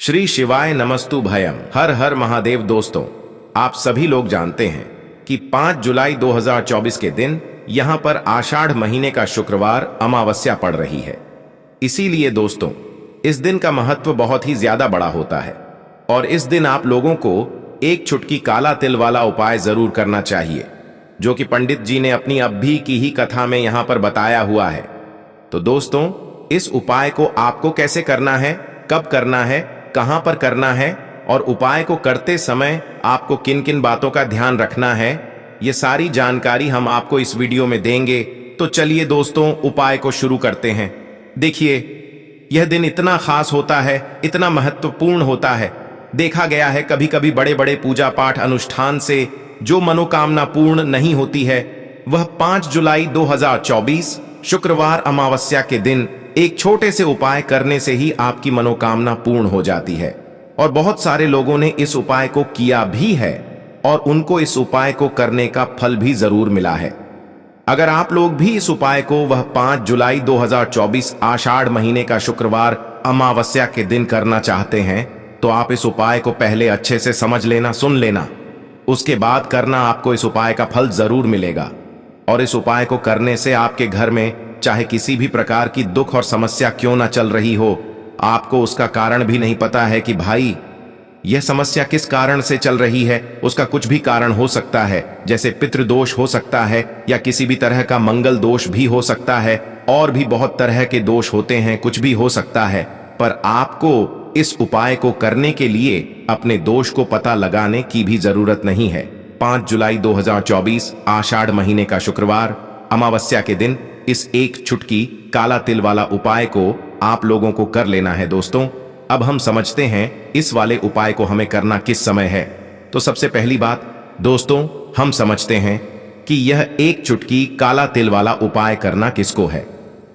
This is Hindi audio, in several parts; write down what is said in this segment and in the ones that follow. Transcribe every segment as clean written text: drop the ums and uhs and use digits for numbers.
श्री शिवाय नमस्तु भयम। हर हर महादेव। दोस्तों, आप सभी लोग जानते हैं कि 5 जुलाई 2024 के दिन यहां पर आषाढ़ महीने का शुक्रवार अमावस्या पड़ रही है। इसीलिए दोस्तों, इस दिन का महत्व बहुत ही ज्यादा बड़ा होता है और इस दिन आप लोगों को एक चुटकी काला तिल वाला उपाय जरूर करना चाहिए, जो कि पंडित जी ने अपनी अभी की ही कथा में यहां पर बताया हुआ है। तो दोस्तों, इस उपाय को आपको कैसे करना है, कब करना है, कहां पर करना है और उपाय को करते समय आपको किन किन बातों का ध्यान रखना है, ये सारी जानकारी हम आपको इस वीडियो में देंगे। तो चलिए दोस्तों, उपाय को शुरू करते हैं। देखिए, यह दिन इतना खास होता है, इतना महत्वपूर्ण होता है। देखा गया है कभी कभी बड़े बड़े पूजा पाठ अनुष्ठान से जो मनोकामना पूर्ण नहीं होती है, वह 5 जुलाई 2024 शुक्रवार अमावस्या के दिन एक छोटे से उपाय करने से ही आपकी मनोकामना पूर्ण हो जाती है। और बहुत सारे लोगों ने इस उपाय को किया भी है और उनको इस उपाय को करने का फल भी जरूर मिला है। अगर आप लोग भी इस उपाय को वह 5 जुलाई 2024 आषाढ़ महीने का शुक्रवार अमावस्या के दिन करना चाहते हैं, तो आप इस उपाय को पहले अच्छे से समझ लेना, सुन लेना, उसके बाद करना। आपको इस उपाय का फल जरूर मिलेगा। और इस उपाय को करने से आपके घर में चाहे किसी भी प्रकार की दुख और समस्या क्यों ना चल रही हो, आपको उसका कारण भी नहीं पता है कि भाई यह समस्या किस कारण से चल रही है, उसका कुछ भी कारण हो सकता है। जैसे पितृदोष हो सकता है या किसी भी तरह का मंगल दोष भी हो सकता है, और भी बहुत तरह के दोष होते हैं, कुछ भी हो सकता है। पर आपको इस उपाय को करने के लिए अपने दोष को पता लगाने की भी जरूरत नहीं है। 5 जुलाई 2024 आषाढ़ महीने का शुक्रवार अमावस्या के दिन इस एक चुटकी काला तिल वाला उपाय को आप लोगों को कर लेना है। दोस्तों, अब हम समझते हैं इस वाले उपाय को हमें करना किस समय है। तो सबसे पहली बात दोस्तों, हम समझते हैं कि यह एक चुटकी काला तिल वाला उपाय करना किसको है।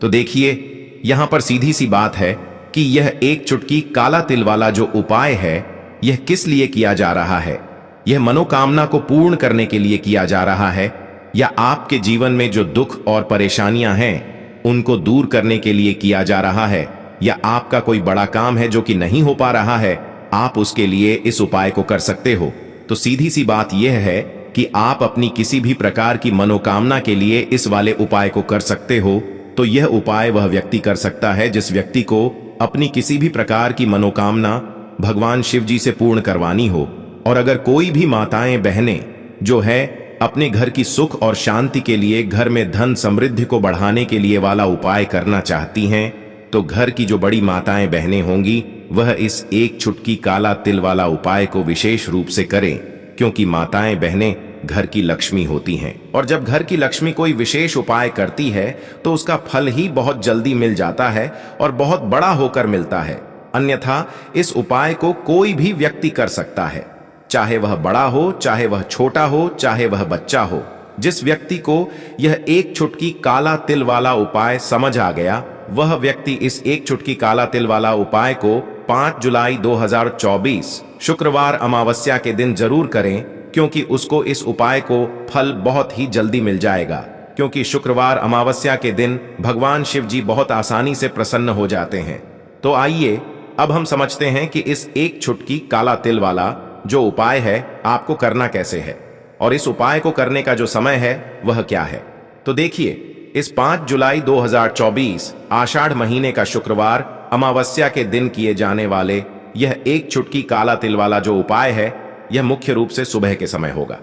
तो देखिए, यहां पर सीधी सी बात है कि यह एक चुटकी काला तिल वाला जो उपाय है, यह किस लिए किया जा रहा है। यह मनोकामना को पूर्ण करने के लिए किया जा रहा है, या आपके जीवन में जो दुख और परेशानियां हैं उनको दूर करने के लिए किया जा रहा है, या आपका कोई बड़ा काम है जो कि नहीं हो पा रहा है, आप उसके लिए इस उपाय को कर सकते हो। तो सीधी सी बात यह है कि आप अपनी किसी भी प्रकार की मनोकामना के लिए इस वाले उपाय को कर सकते हो। तो यह उपाय वह व्यक्ति कर सकता है जिस व्यक्ति को अपनी किसी भी प्रकार की मनोकामना भगवान शिव जी से पूर्ण करवानी हो। और अगर कोई भी माताएं बहनें जो है अपने घर की सुख और शांति के लिए, घर में धन समृद्धि को बढ़ाने के लिए वाला उपाय करना चाहती हैं, तो घर की जो बड़ी माताएं बहनें होंगी वह इस एक चुटकी काला तिल वाला उपाय को विशेष रूप से करें, क्योंकि माताएं बहनें घर की लक्ष्मी होती हैं। और जब घर की लक्ष्मी कोई विशेष उपाय करती है तो उसका फल ही बहुत जल्दी मिल जाता है और बहुत बड़ा होकर मिलता है। अन्यथा इस उपाय को कोई भी व्यक्ति कर सकता है, चाहे वह बड़ा हो, चाहे वह छोटा हो, चाहे वह बच्चा हो। जिस व्यक्ति को यह एक चुटकी काला तिल वाला उपाय समझ आ गया, वह व्यक्ति इस एक चुटकी काला तिल वाला उपाय को 5 जुलाई 2024 शुक्रवार अमावस्या के दिन जरूर करें, क्योंकि उसको इस उपाय को फल बहुत ही जल्दी मिल जाएगा। क्योंकि शुक्रवार अमावस्या के दिन भगवान शिव जी बहुत आसानी से प्रसन्न हो जाते हैं। तो आइए अब हम समझते हैं कि इस एक चुटकी काला तिल वाला जो उपाय है आपको करना कैसे है, और इस उपाय को करने का जो समय है वह क्या है। तो देखिए, इस 5 जुलाई 2024 आषाढ़ महीने का शुक्रवार अमावस्या के दिन किए जाने वाले यह एक चुटकी काला तिल वाला जो उपाय है, यह मुख्य रूप से सुबह के समय होगा।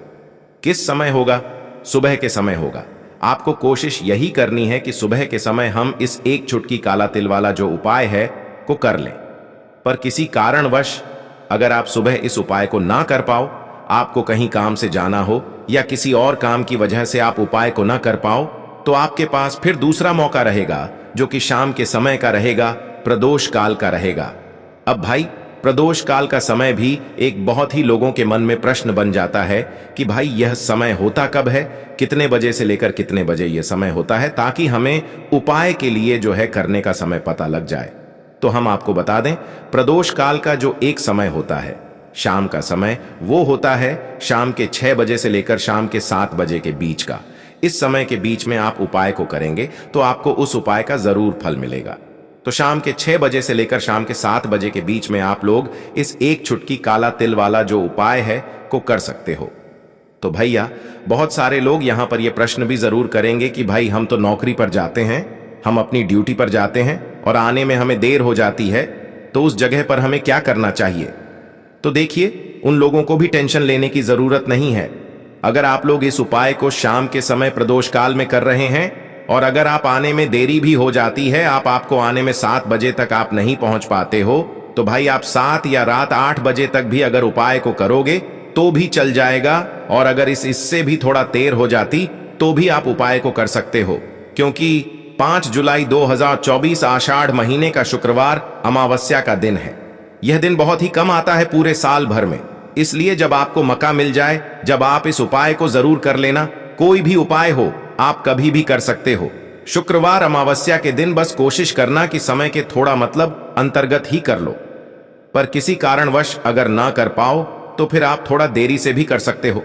किस समय होगा? सुबह के समय होगा। आपको कोशिश यही करनी है कि सुबह के समय हम इस एक चुटकी काला तिल वाला जो उपाय है को कर लें। पर किसी कारणवश अगर आप सुबह इस उपाय को ना कर पाओ, आपको कहीं काम से जाना हो या किसी और काम की वजह से आप उपाय को ना कर पाओ, तो आपके पास फिर दूसरा मौका रहेगा, जो कि शाम के समय का रहेगा, प्रदोष काल का रहेगा। अब भाई, प्रदोष काल का समय भी एक बहुत ही लोगों के मन में प्रश्न बन जाता है कि भाई यह समय होता कब है, कितने बजे से लेकर कितने बजे यह समय होता है, ताकि हमें उपाय के लिए जो है करने का समय पता लग जाए। तो हम आपको बता दें, प्रदोष काल का जो एक समय होता है, शाम का समय, वो होता है शाम के 6 बजे से लेकर शाम के 7 बजे के बीच का। इस समय के बीच में आप उपाय को करेंगे तो आपको उस उपाय का जरूर फल मिलेगा। तो शाम के 6 बजे से लेकर शाम के 7 बजे के बीच में आप लोग इस एक चुटकी काला तिल वाला जो उपाय है को कर सकते हो। तो भैया, बहुत सारे लोग यहां पर यह प्रश्न भी जरूर करेंगे कि भाई हम तो नौकरी पर जाते हैं, हम अपनी ड्यूटी पर जाते हैं और आने में हमें देर हो जाती है, तो उस जगह पर हमें क्या करना चाहिए। तो देखिए, उन लोगों को भी टेंशन लेने की जरूरत नहीं है। अगर आप लोग इस उपाय को शाम के समय प्रदोष काल में कर रहे हैं और अगर आप आने में देरी भी हो जाती है, आपको आने में 7 बजे तक आप नहीं पहुंच पाते हो, तो भाई आप 7 या रात 8 बजे तक भी अगर उपाय को करोगे तो भी चल जाएगा। और अगर इससे भी थोड़ा देर हो जाती तो भी आप उपाय को कर सकते हो, क्योंकि 5 जुलाई 2024 आषाढ़ महीने का शुक्रवार अमावस्या का दिन है। यह दिन बहुत ही कम आता है पूरे साल भर में, इसलिए जब आपको मौका मिल जाए, जब आप इस उपाय को जरूर कर लेना। कोई भी उपाय हो, आप कभी भी कर सकते हो। शुक्रवार अमावस्या के दिन बस कोशिश करना कि समय के थोड़ा मतलब अंतर्गत ही कर लो, पर किसी कारणवश अगर ना कर पाओ तो फिर आप थोड़ा देरी से भी कर सकते हो।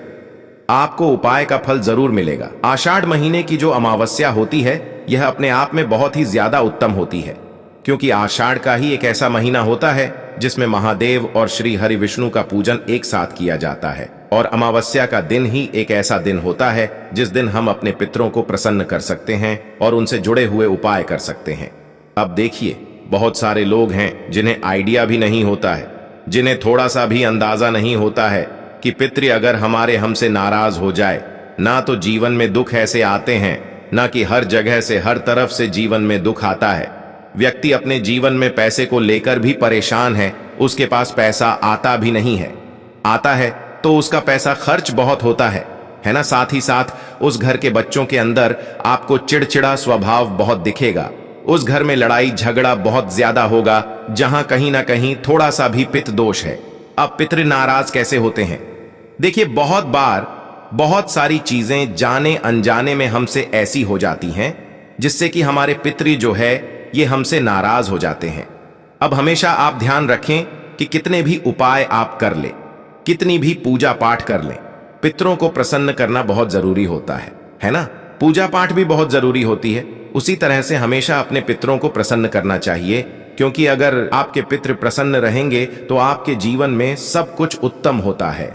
आपको उपाय का फल जरूर मिलेगा। आषाढ़ महीने की जो अमावस्या होती है, यह अपने आप में बहुत ही ज्यादा उत्तम होती है, क्योंकि आषाढ़ का ही एक ऐसा महीना होता है जिसमें महादेव और श्री हरि विष्णु का पूजन एक साथ किया जाता है। और अमावस्या का दिन ही एक ऐसा दिन होता है जिस दिन हम अपने पितरों को प्रसन्न कर सकते हैं और उनसे जुड़े हुए उपाय कर सकते हैं। अब देखिए, बहुत सारे लोग हैं जिन्हें आइडिया भी नहीं होता है, जिन्हें थोड़ा सा भी अंदाजा नहीं होता है कि पितृ अगर हमारे हमसे नाराज हो जाए, ना तो जीवन में दुख ऐसे आते हैं, ना कि हर जगह से हर तरफ से जीवन में दुख आता है। व्यक्ति अपने जीवन में पैसे को लेकर भी परेशान है, उसके पास पैसा आता भी नहीं है, आता है तो उसका पैसा खर्च बहुत होता है ना। साथ ही साथ उस घर के बच्चों के अंदर आपको चिड़चिड़ा स्वभाव बहुत दिखेगा। उस घर में लड़ाई झगड़ा बहुत ज्यादा होगा, जहां कहीं ना कहीं थोड़ा सा भी पितृ दोष है। अब पितृ नाराज कैसे होते हैं? देखिए, बहुत बार बहुत सारी चीजें जाने अनजाने में हमसे ऐसी हो जाती हैं जिससे कि हमारे पितृ जो है ये हमसे नाराज हो जाते हैं। अब हमेशा आप ध्यान रखें कि कितने भी उपाय आप कर ले, कितनी भी पूजा पाठ कर लें, पितरों को प्रसन्न करना बहुत जरूरी होता है ना। पूजा पाठ भी बहुत जरूरी होती है। उसी तरह से हमेशा अपने पितरों को प्रसन्न करना चाहिए, क्योंकि अगर आपके पितृ प्रसन्न रहेंगे तो आपके जीवन में सब कुछ उत्तम होता है।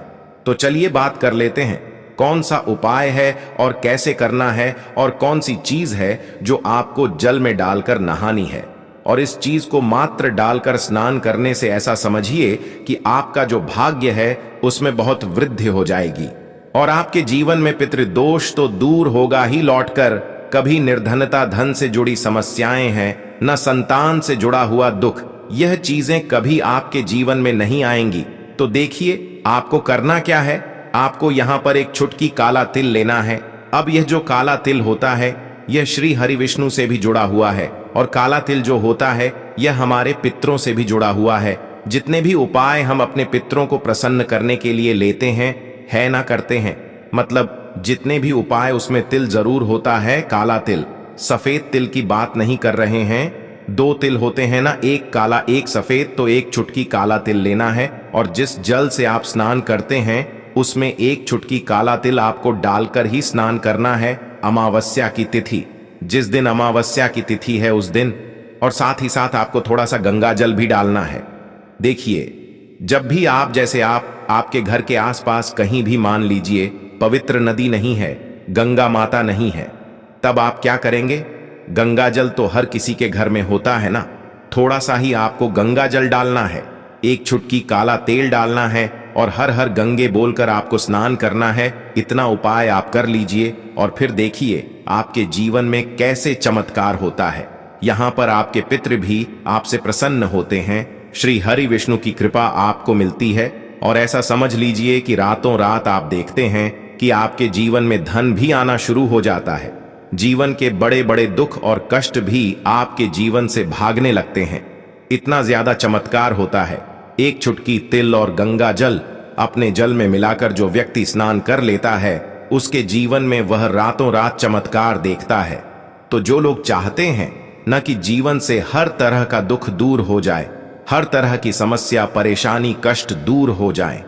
तो चलिए बात कर लेते हैं, कौन सा उपाय है और कैसे करना है, और कौन सी चीज है जो आपको जल में डालकर नहानी है। और इस चीज को मात्र डालकर स्नान करने से ऐसा समझिए कि आपका जो भाग्य है उसमें बहुत वृद्धि हो जाएगी और आपके जीवन में पितृदोष तो दूर होगा ही लौटकर। कभी निर्धनता, धन से जुड़ी समस्याएं हैं, न संतान से जुड़ा हुआ दुख, यह चीजें कभी आपके जीवन में नहीं आएंगी। तो देखिए, आपको करना क्या है। आपको यहां पर एक चुटकी काला तिल लेना है। अब यह जो काला तिल होता है यह श्री हरि विष्णु से भी जुड़ा हुआ है, और काला तिल जो होता है यह हमारे पितरों से भी जुड़ा हुआ है। जितने भी उपाय हम अपने पितरों को प्रसन्न करने के लिए लेते हैं, है ना, करते हैं, मतलब जितने भी उपाय उसमें तिल जरूर होता है, काला तिल। सफेद तिल की बात नहीं कर रहे हैं। 2 तिल होते हैं ना, एक काला एक सफेद, तो एक चुटकी काला तिल लेना है। और जिस जल से आप स्नान करते हैं उसमें एक चुटकी काला तिल आपको डालकर ही स्नान करना है। अमावस्या की तिथि, जिस दिन अमावस्या की तिथि है उस दिन, और साथ ही साथ आपको थोड़ा सा गंगा जल भी डालना है। देखिए, जब भी आप जैसे आपके घर के आसपास कहीं भी मान लीजिए पवित्र नदी नहीं है, गंगा माता नहीं है, तब आप क्या करेंगे? गंगा जल तो हर किसी के घर में होता है ना, थोड़ा सा ही आपको गंगा जल डालना है, एक चुटकी काला तेल डालना है और हर हर गंगे बोलकर आपको स्नान करना है। इतना उपाय आप कर लीजिए और फिर देखिए आपके जीवन में कैसे चमत्कार होता है। यहाँ पर आपके पितृ भी आपसे प्रसन्न होते हैं, श्री हरि विष्णु की कृपा आपको मिलती है। और ऐसा समझ लीजिए कि रातों रात आप देखते हैं कि आपके जीवन में धन भी आना शुरू हो जाता है। जीवन के बड़े बड़े दुख और कष्ट भी आपके जीवन से भागने लगते हैं। इतना ज्यादा चमत्कार होता है। एक चुटकी तिल और गंगा जल अपने जल में मिलाकर जो व्यक्ति स्नान कर लेता है, उसके जीवन में वह रातों रात चमत्कार देखता है। तो जो लोग चाहते हैं न कि जीवन से हर तरह का दुख दूर हो जाए, हर तरह की समस्या, परेशानी, कष्ट दूर हो जाए,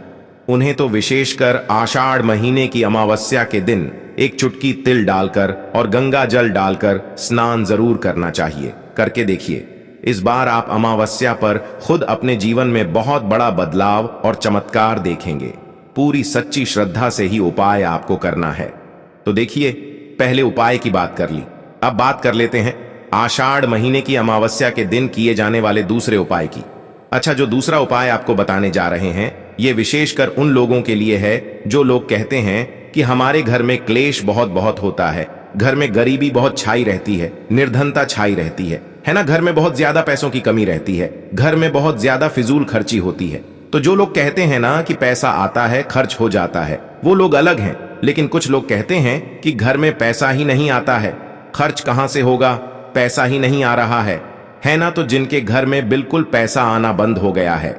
उन्हें तो विशेषकर आषाढ़ महीने की अमावस्या के दिन एक चुटकी तिल डालकर और गंगा जल डालकर स्नान जरूर करना चाहिए। करके देखिए, इस बार आप अमावस्या पर खुद अपने जीवन में बहुत बड़ा बदलाव और चमत्कार देखेंगे। पूरी सच्ची श्रद्धा से ही उपाय आपको करना है। तो देखिए, पहले उपाय की बात कर ली, अब बात कर लेते हैं आषाढ़ महीने की अमावस्या के दिन किए जाने वाले दूसरे उपाय की। अच्छा, जो दूसरा उपाय आपको बताने जा रहे हैं, ये विशेषकर उन लोगों के लिए है जो लोग कहते हैं कि हमारे घर में क्लेश बहुत बहुत होता है, घर में गरीबी बहुत छाई रहती है, निर्धनता छाई रहती है ना, घर में बहुत ज्यादा पैसों की कमी रहती है, घर में बहुत ज्यादा फिजूल खर्ची होती है। तो जो लोग कहते हैं ना कि पैसा आता है खर्च हो जाता है, वो लोग अलग हैं। लेकिन कुछ लोग कहते हैं कि घर में पैसा ही नहीं आता है, खर्च कहां से होगा, पैसा ही नहीं आ रहा है ना। तो जिनके घर में बिल्कुल पैसा आना बंद हो गया है,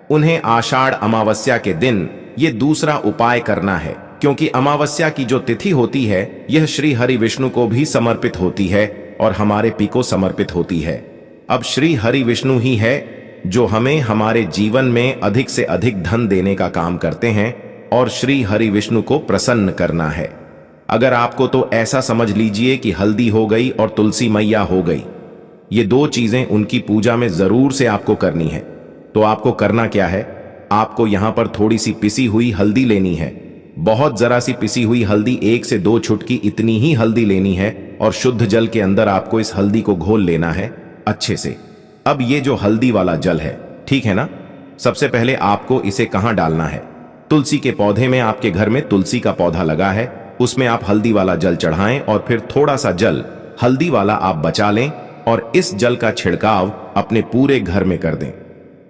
उन्हें आषाढ़ अमावस्या के दिन ये दूसरा उपाय करना है, क्योंकि अमावस्या की जो तिथि होती है यह श्री हरि विष्णु को भी समर्पित होती है और हमारे पी को समर्पित होती है। अब श्री हरि विष्णु ही है जो हमें हमारे जीवन में अधिक से अधिक धन देने का काम करते हैं और श्री हरि विष्णु को प्रसन्न करना है। अगर आपको तो ऐसा समझ लीजिए कि हल्दी हो गई और तुलसी मैया हो गई, ये दो चीजें उनकी पूजा में जरूर से आपको करनी है। तो आपको करना क्या है, आपको यहां पर थोड़ी सी पिसी हुई हल्दी लेनी है, बहुत जरा सी पिसी हुई हल्दी, 1 से 2 चुटकी इतनी ही हल्दी लेनी है और शुद्ध जल के अंदर आपको इस हल्दी को घोल लेना है अच्छे से। अब ये जो हल्दी वाला जल है, ठीक है ना, सबसे पहले आपको इसे कहां डालना है, तुलसी के पौधे में। आपके घर में तुलसी का पौधा लगा है, उसमें आप हल्दी वाला जल चढ़ाएं और फिर थोड़ा सा जल हल्दी वाला आप बचा लें और इस जल का छिड़काव अपने पूरे घर में कर दें।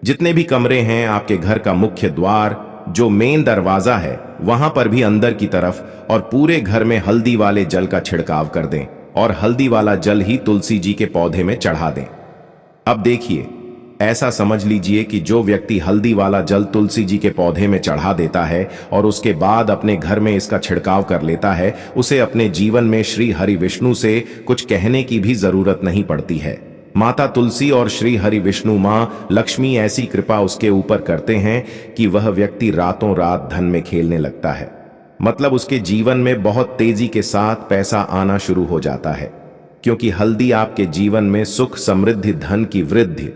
जितने भी कमरे हैं, आपके घर का मुख्य द्वार, जो मेन दरवाजा है, वहां पर भी अंदर की तरफ और पूरे घर में हल्दी वाले जल का छिड़काव कर दें और हल्दी वाला जल ही तुलसी जी के पौधे में चढ़ा दें। अब देखिए, ऐसा समझ लीजिए कि जो व्यक्ति हल्दी वाला जल तुलसी जी के पौधे में चढ़ा देता है और उसके बाद अपने घर में इसका छिड़काव कर लेता है, उसे अपने जीवन में श्री हरि विष्णु से कुछ कहने की भी जरूरत नहीं पड़ती है। माता तुलसी और श्री हरि विष्णु माँ लक्ष्मी ऐसी कृपा उसके ऊपर करते हैं कि वह व्यक्ति रातों रात धन में खेलने लगता है। मतलब उसके जीवन में बहुत तेजी के साथ पैसा आना शुरू हो जाता है, क्योंकि हल्दी आपके जीवन में सुख, समृद्धि, धन की वृद्धि,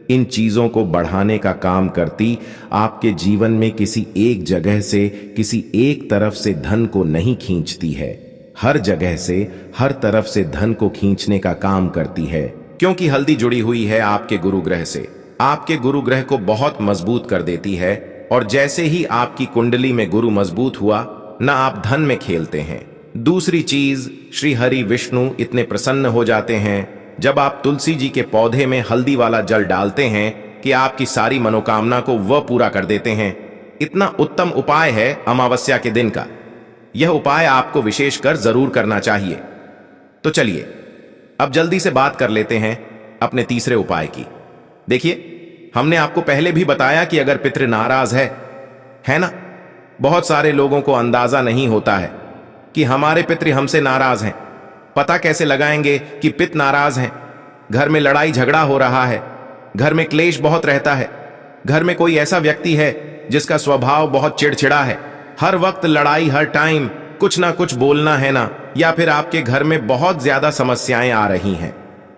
इन चीजों को बढ़ाने का काम करती। आपके जीवन में किसी एक जगह से, किसी एक तरफ से धन को नहीं खींचती है, हर जगह से, हर तरफ से धन को खींचने का काम करती है, क्योंकि हल्दी जुड़ी हुई है आपके गुरु ग्रह से। आपके गुरु ग्रह को बहुत मजबूत कर देती है और जैसे ही आपकी कुंडली में गुरु मजबूत हुआ ना, आप धन में खेलते हैं। दूसरी चीज, श्री हरि विष्णु इतने प्रसन्न हो जाते हैं जब आप तुलसी जी के पौधे में हल्दी वाला जल डालते हैं कि आपकी सारी मनोकामना को वह पूरा कर देते हैं। इतना उत्तम उपाय है अमावस्या के दिन का। यह उपाय आपको विशेषकर जरूर करना चाहिए। तो चलिए अब जल्दी से बात कर लेते हैं अपने तीसरे उपाय की। देखिए, हमने आपको पहले भी बताया कि अगर पितृ नाराज है ना, बहुत सारे लोगों को अंदाजा नहीं होता है कि हमारे पितृ हमसे नाराज हैं। पता कैसे लगाएंगे कि पिता नाराज हैं? घर में लड़ाई झगड़ा हो रहा है, घर में क्लेश बहुत रहता है, घर में कोई ऐसा व्यक्ति है जिसका स्वभाव बहुत चिड़चिड़ा है, हर वक्त लड़ाई, हर टाइम कुछ ना कुछ बोलना है ना, या फिर आपके घर में बहुत ज्यादा समस्याएं आ रही हैं,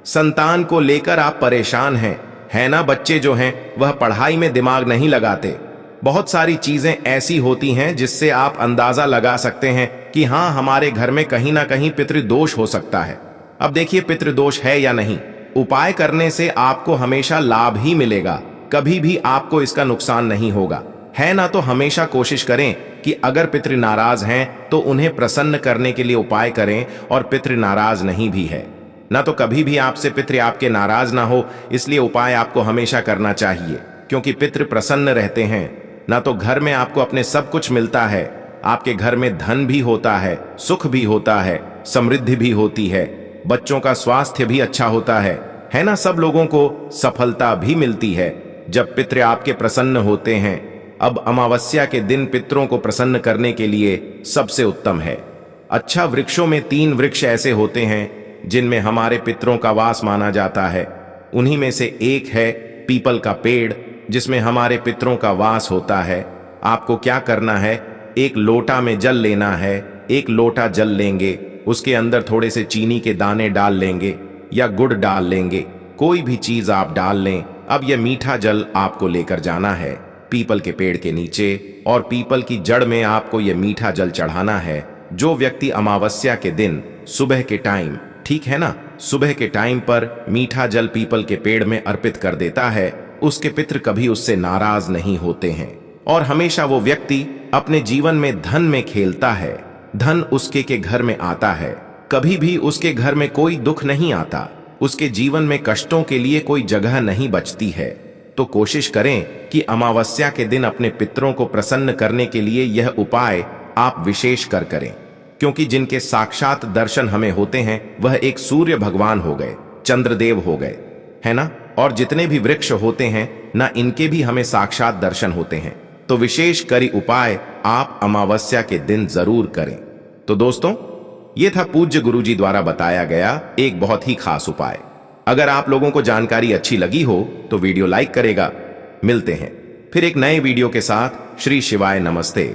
संतान को लेकर आप परेशान हैं, है ना, बच्चे जो हैं वह पढ़ाई में दिमाग नहीं लगाते। बहुत सारी चीजें ऐसी होती हैं जिससे आप अंदाजा लगा सकते हैं कि हाँ, हमारे घर में कहीं ना कहीं पितृदोष हो सकता है। अब देखिए, पितृदोष है या नहीं, उपाय करने से आपको हमेशा लाभ ही मिलेगा, कभी भी आपको इसका नुकसान नहीं होगा, है ना। तो हमेशा कोशिश करें कि अगर पितृ नाराज हैं तो उन्हें प्रसन्न करने के लिए उपाय करें, और पितृ नाराज नहीं भी है ना तो कभी भी आपसे पितृ आपके नाराज ना हो, इसलिए उपाय आपको हमेशा करना चाहिए, क्योंकि पितृ प्रसन्न रहते हैं ना, तो घर में आपको अपने सब कुछ मिलता है। आपके घर में धन भी होता है, सुख भी होता है, समृद्धि भी होती है, बच्चों का स्वास्थ्य भी अच्छा होता है ना, सब लोगों को सफलता भी मिलती है जब पितृ आपके प्रसन्न होते हैं। अब अमावस्या के दिन पितरों को प्रसन्न करने के लिए सबसे उत्तम है, अच्छा, वृक्षों में 3 वृक्ष ऐसे होते हैं जिनमें हमारे पितरों का वास माना जाता है। उन्हीं में से एक है पीपल का पेड़, जिसमें हमारे पितरों का वास होता है। आपको क्या करना है, एक लोटा में जल लेना है, 1 लोटा जल लेंगे, उसके अंदर थोड़े से चीनी के दाने डाल लेंगे या गुड़ डाल लेंगे, कोई भी चीज आप डाल लें। अब यह मीठा जल आपको लेकर जाना है पीपल के पेड़ के नीचे, और पीपल की जड़ में आपको यह मीठा जल चढ़ाना है। जो व्यक्ति अमावस्या के दिन सुबह के टाइम, ठीक है ना, सुबह के टाइम पर मीठा जल पीपल के पेड़ में अर्पित कर देता है, उसके पितृ कभी उससे नाराज नहीं होते हैं, और हमेशा वो व्यक्ति अपने जीवन में धन में खेलता है। धन उसके के घर में आता है, कभी भी उसके घर में कोई दुख नहीं आता, उसके जीवन में कष्टों के लिए कोई जगह नहीं बचती है। तो कोशिश करें कि अमावस्या के दिन अपने पितरों को प्रसन्न करने के लिए यह उपाय आप विशेष कर करें, क्योंकि जिनके साक्षात दर्शन हमें होते हैं वह एक सूर्य भगवान हो गए, चंद्रदेव हो गए, है ना, और जितने भी वृक्ष होते हैं ना, इनके भी हमें साक्षात दर्शन होते हैं। तो विशेष करी उपाय आप अमावस्या के दिन जरूर करें। तो दोस्तों, यह था पूज्य गुरुजी द्वारा बताया गया एक बहुत ही खास उपाय। अगर आप लोगों को जानकारी अच्छी लगी हो तो वीडियो लाइक करेगा। मिलते हैं फिर एक नए वीडियो के साथ। श्री शिवाय नमस्ते।